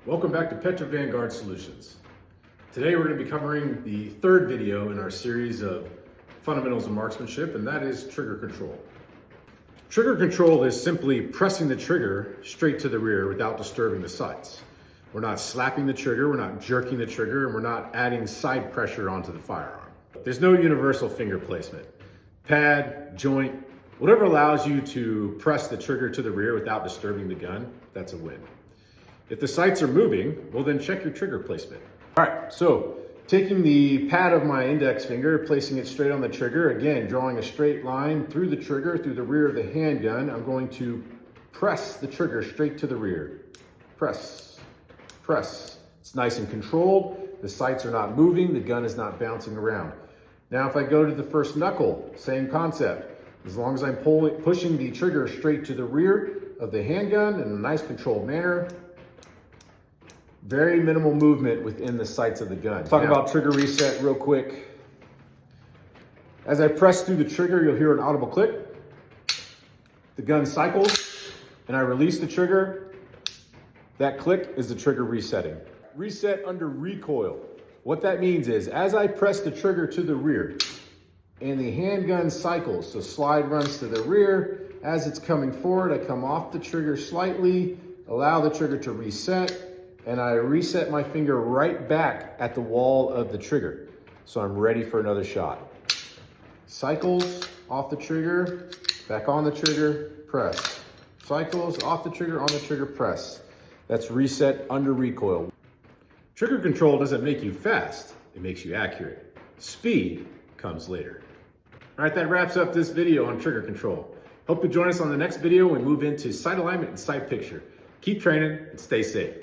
Welcome back to Petra Vanguard Solutions. Today we're going to be covering the third video in our series of fundamentals of marksmanship, and that is trigger control. Trigger control is simply pressing the trigger straight to the rear without disturbing the sights. We're not slapping the trigger, we're not jerking the trigger, and we're not adding side pressure onto the firearm. There's no universal finger placement. Pad, joint, whatever allows you to press the trigger to the rear without disturbing the gun, that's a win. If the sights are moving, well then check your trigger placement. All right, so taking the pad of my index finger, placing it straight on the trigger, again, drawing a straight line through the trigger, through the rear of the handgun, I'm going to press the trigger straight to the rear. Press, press. It's nice and controlled. The sights are not moving, the gun is not bouncing around. Now if I go to the first knuckle, same concept. As long as I'm pushing the trigger straight to the rear of the handgun in a nice controlled manner, very minimal movement within the sights of the gun. Talk about trigger reset real quick. As I press through the trigger, you'll hear an audible click. The gun cycles and I release the trigger. That click is the trigger resetting. Reset under recoil. What that means is as I press the trigger to the rear and the handgun cycles, so slide runs to the rear, as it's coming forward, I come off the trigger slightly, allow the trigger to reset, and I reset my finger right back at the wall of the trigger. So I'm ready for another shot. Cycles, off the trigger, back on the trigger, press. Cycles, off the trigger, on the trigger, press. That's reset under recoil. Trigger control doesn't make you fast, it makes you accurate. Speed comes later. All right, that wraps up this video on trigger control. Hope you join us on the next video when we move into sight alignment and sight picture. Keep training and stay safe.